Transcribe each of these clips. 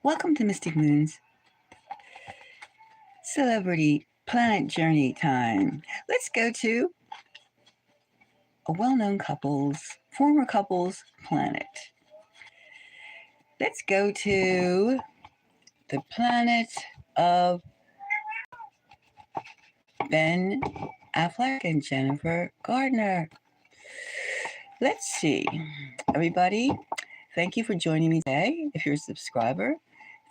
Welcome to Mystic Moon's Celebrity Planet Journey time. Let's go to a well-known former couple's planet. Let's go to the planet of Ben Affleck and Jennifer Garner. Let's see. Everybody, thank you for joining me today. If you're a subscriber,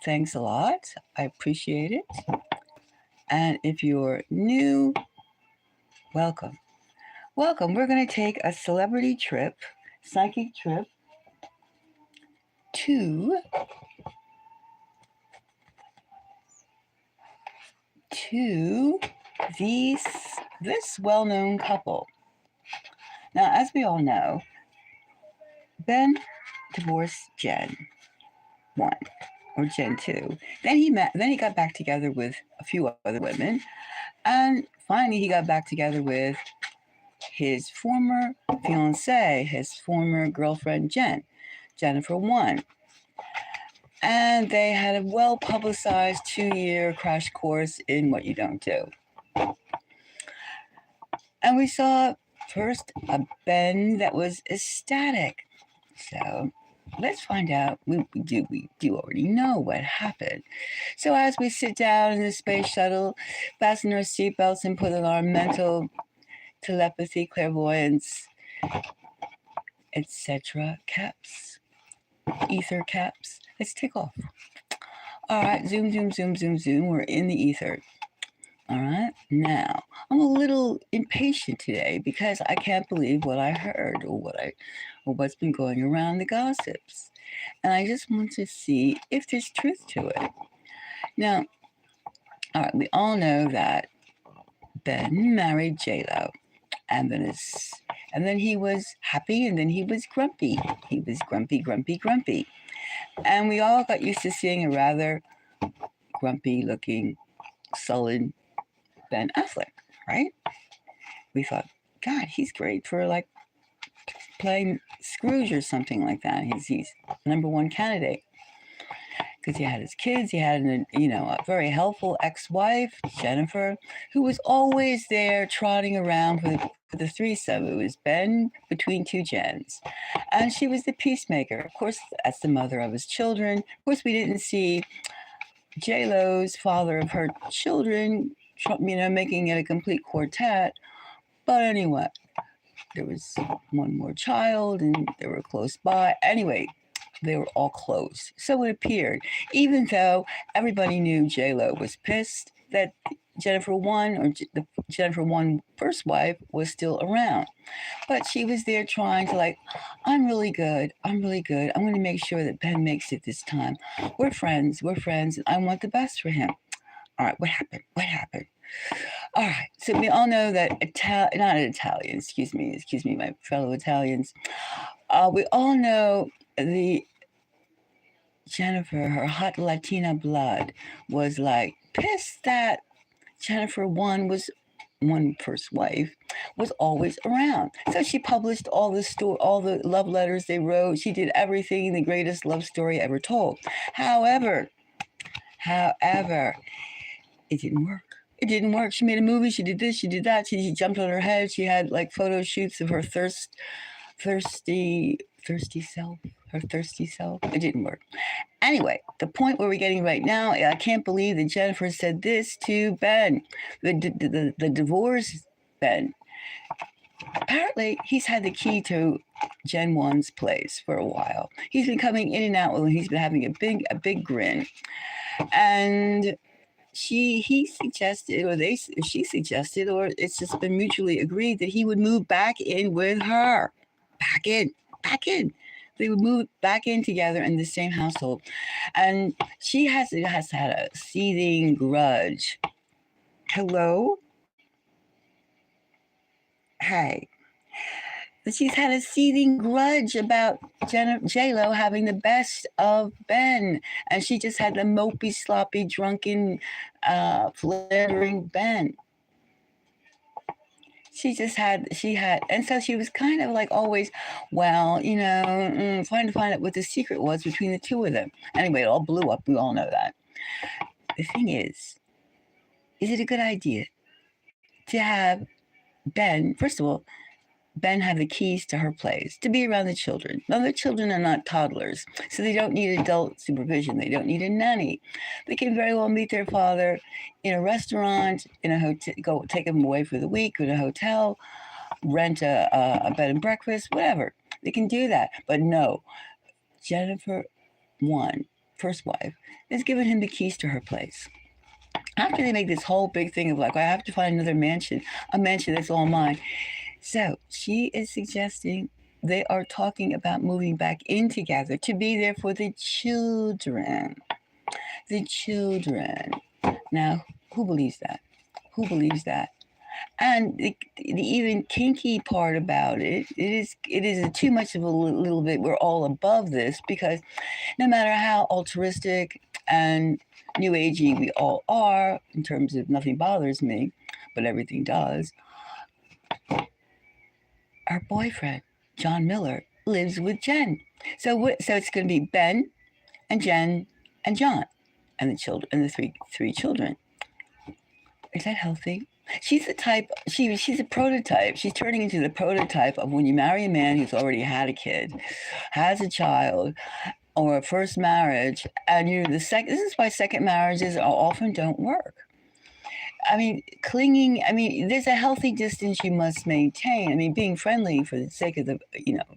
thanks a lot. I appreciate it. And if you're new, welcome. Welcome. We're going to take a celebrity trip, psychic trip, to this well-known couple. Now, as we all know, Ben divorced Jen 1 or Jen 2. Then he got back together with a few other women, and finally he got back together with his former fiancée, his former girlfriend Jennifer 1. And they had a well-publicized 2-year crash course in what you don't do. And we saw first a Ben that was ecstatic. So let's find out. We do already know what happened. So as we sit down in the space shuttle, fasten our seatbelts and put on our mental telepathy, clairvoyance, etc. caps, ether caps. Let's take off. All right, zoom. We're in the ether. All right, now I'm a little impatient today because I can't believe what I heard or what's been going around the gossips, and I just want to see if there's truth to it. Now, all right, we all know that Ben married J-Lo, and then he was happy, and then he was grumpy. He was grumpy. And we all got used to seeing a rather grumpy-looking, sullen Ben Affleck, right? We thought, God, he's great for like playing Scrooge or something like that. He's number one candidate because he had his kids. He had a very helpful ex-wife, Jennifer, who was always there trotting around for the threesome. It was Ben between two Jens, and she was the peacemaker. Of course, that's the mother of his children. Of course, we didn't see J-Lo's father of her children, making it a complete quartet. But anyway, there was one more child, and they were close by. Anyway, they were all close. So it appeared, even though everybody knew J-Lo was pissed that Jennifer 1, or the Jennifer 1 first wife, was still around. But she was there trying to I'm really good. I'm going to make sure that Ben makes it this time. We're friends, and I want the best for him. All right, what happened? All right, so we all know that excuse me, my fellow Italians. We all know the Jennifer, her hot Latina blood, was pissed that Jennifer 1 first wife, was always around. So she published all the love letters they wrote. She did everything, the greatest love story ever told. However, it didn't work. She made a movie. She did this. She did that. She jumped on her head. She had photo shoots of her thirsty self. It didn't work. Anyway, the point where we're getting right now, I can't believe that Jennifer said this to Ben, the divorce Ben. Apparently, he's had the key to Gen 1's place for a while. He's been coming in and out when he's been having a big grin. And she suggested, or it's just been mutually agreed that he would move back in with her. Back in. They would move back in together in the same household. And she has had a seething grudge. Hello? Hey. She's had a seething grudge about J-Lo having the best of Ben. And she just had the mopey, sloppy, drunken, philandering Ben. And so she was kind of like always, well, trying to find out what the secret was between the two of them. Anyway, it all blew up. We all know that. The thing is it a good idea to have Ben, first of all, Ben have the keys to her place to be around the children. Now, the children are not toddlers, so they don't need adult supervision. They don't need a nanny. They can very well meet their father in a restaurant, in a hotel, go take them away for the week in a hotel, rent a bed and breakfast, whatever. They can do that. But no, Jennifer, first wife, is giving him the keys to her place. After they make this whole big thing of like, I have to find another mansion, a mansion that's all mine. So she is suggesting they are talking about moving back in together to be there for the children. The children. Now, who believes that? Who believes that? And the even kinky part about it is too much of a little bit. We're all above this because no matter how altruistic and new agey we all are in terms of nothing bothers me, but everything does. Our boyfriend, John Miller, lives with Jen. So it's going to be Ben and Jen and John and the children and the three children. Is that healthy? She's the type. She's a prototype. She's turning into the prototype of when you marry a man who's already had a kid, has a child, or a first marriage, and this is why second marriages often don't work. I mean, clinging, there's a healthy distance you must maintain. Being friendly for the sake of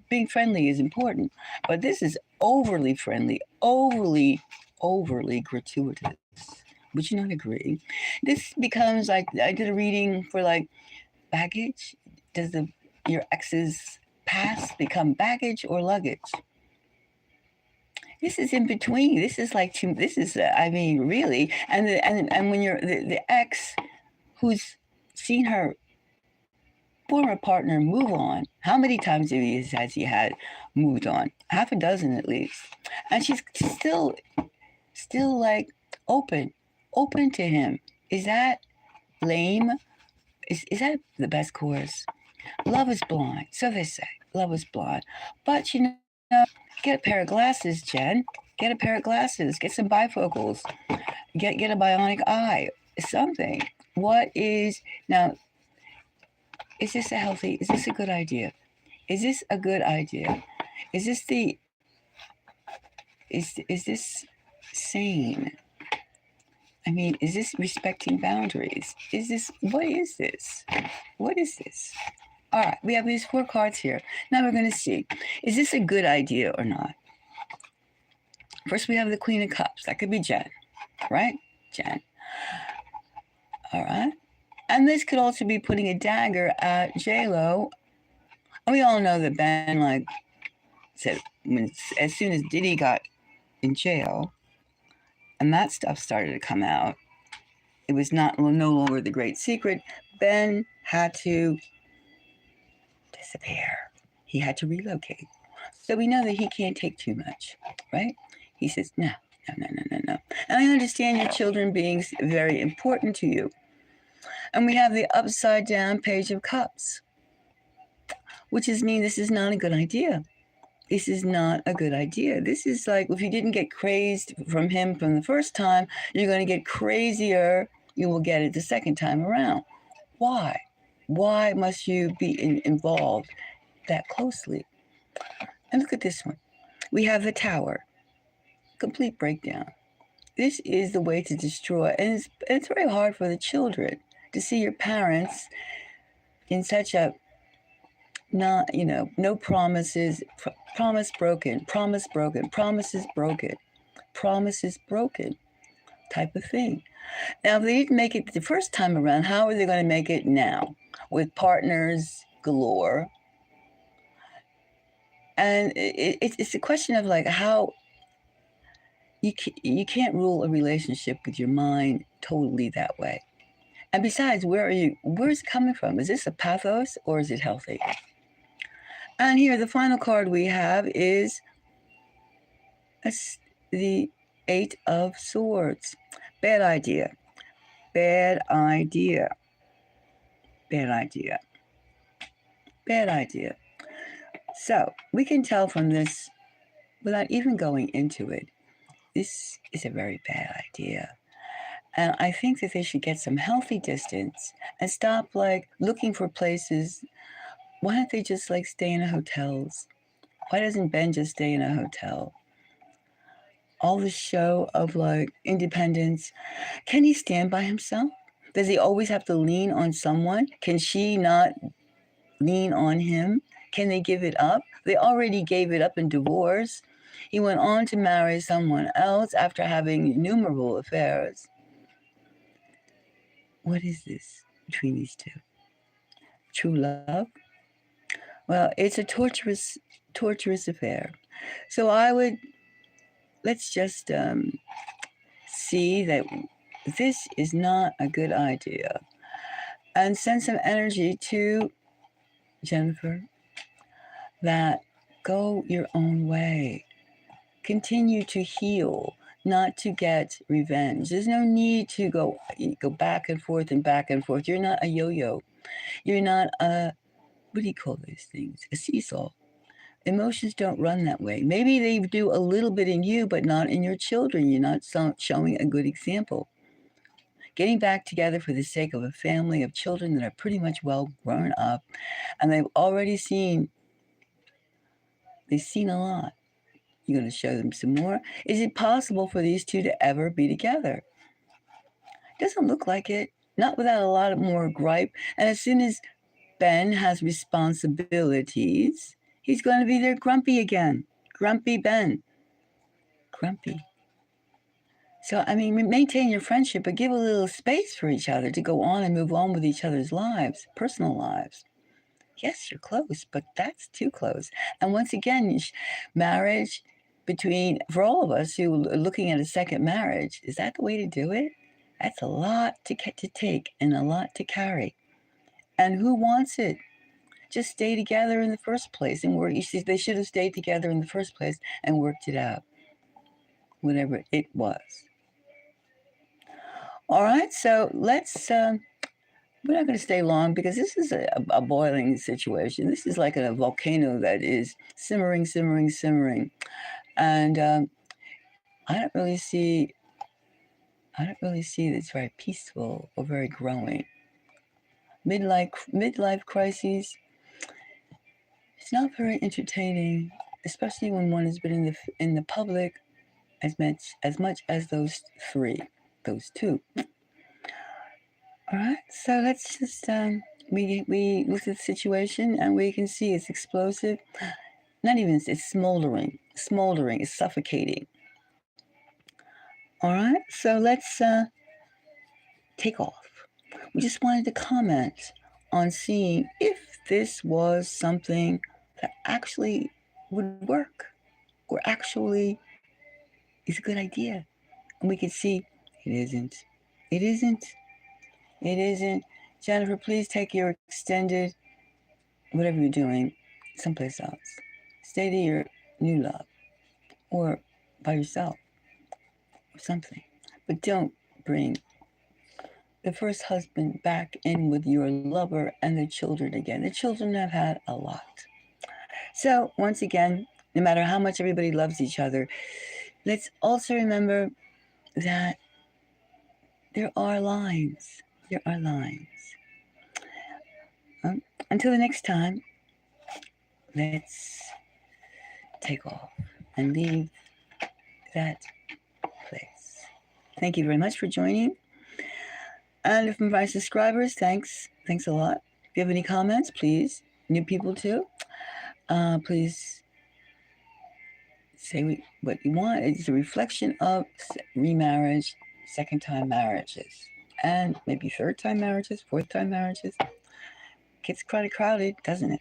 being friendly is important, but this is overly friendly, overly gratuitous. Would you not agree? This becomes like, I did a reading for like baggage. Does your ex's past become baggage or luggage? This is in between. This is like really. And when you're the ex who's seen her former partner move on, how many times has he had moved on? Half a dozen at least. And she's still like open to him. Is that lame? Is that the best course? Love is blind. So they say. Love is blind. But get a pair of glasses, Jen. Get a pair of glasses. Get some bifocals. Get a bionic eye. Something. Is this is this a good idea? Is this a good idea? Is this sane? Is this respecting boundaries? What is this? What is this? All right, we have these 4 cards here. Now we're going to see, is this a good idea or not? First, we have the Queen of Cups. That could be Jen, right? Jen. All right. And this could also be putting a dagger at J-Lo. We all know that Ben, said, as soon as Diddy got in jail, and that stuff started to come out, it was no longer the great secret. Ben had to disappear. He had to relocate. So we know that he can't take too much, right? He says, no. And I understand your children being very important to you. And we have the upside down Page of Cups, which means this is not a good idea. This is not a good idea. This is like, if you didn't get crazed from him from the first time, you're going to get crazier. You will get it the second time around. Why? Why must you be involved that closely? And look at this one. We have the Tower. Complete breakdown. This is the way to destroy. And it's very hard for the children to see your parents in such a no promises, promise broken, promises broken type of thing. Now, if they didn't make it the first time around, how are they going to make it now with partners galore? And it's a question of like how you can't rule a relationship with your mind totally that way. And besides, where is it coming from? Is this a pathos or is it healthy? And here, the final card we have is the 8 of Swords. Bad idea. Bad idea. Bad idea. Bad idea. So we can tell from this, without even going into it, this is a very bad idea. And I think that they should get some healthy distance and stop like looking for places. Why don't they just like stay in hotels? Why doesn't Ben just stay in a hotel? All the show of like independence. Can he stand by himself? Does he always have to lean on someone? Can she not lean on him? Can they give it up? They already gave it up in divorce. He went on to marry someone else after having innumerable affairs. What is this between these two? True love? Well, it's a torturous affair. So I would, let's just see that this is not a good idea and send some energy to Jennifer that go your own way. Continue to heal, not to get revenge. There's no need to go back and forth and back and forth. You're not a yo-yo. You're not a, what do you call those things? A seesaw. Emotions don't run that way. Maybe they do a little bit in you, but not in your children. You're not showing a good example. Getting back together for the sake of a family of children that are pretty much well grown up, and they've seen a lot. You're going to show them some more. Is it possible for these two to ever be together? Doesn't look like it. Not without a lot more gripe. And as soon as Ben has responsibilities, he's going to be there grumpy again. Grumpy Ben. Grumpy. So, I mean, maintain your friendship, but give a little space for each other to go on and move on with each other's lives, personal lives. Yes, you're close, but that's too close. And once again, marriage for all of us who are looking at a second marriage, is that the way to do it? That's a lot to take and a lot to carry. And who wants it? Just stay together in the first place and work. They should have stayed together in the first place and worked it out, whatever it was. All right, so let's. We're not going to stay long because this is a boiling situation. This is like a volcano that is simmering, simmering, simmering, and I don't really see this very peaceful or very growing. Midlife crises. It's not very entertaining, especially when one has been in the public as much as those two. All right, so let's just we look at the situation and we can see it's explosive. Not even it's smoldering. It's suffocating. All right, so let's take off. We just wanted to comment on seeing if this was something that actually would work or actually is a good idea. And we could see it isn't. It isn't. It isn't. Jennifer, please take your extended, whatever you're doing, someplace else. Stay to your new love or by yourself or something. But don't bring the first husband back in with your lover and the children again. The children have had a lot. So once again, no matter how much everybody loves each other, let's also remember that there are lines. There are lines. Until the next time, let's take off and leave that place. Thank you very much for joining. And from my subscribers, thanks a lot. If you have any comments, please, new people too, please say what you want. It's a reflection of remarriage, second-time marriages, and maybe third-time marriages, fourth-time marriages. Gets quite crowded, doesn't it?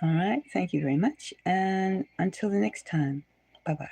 All right, thank you very much, and until the next time, bye-bye.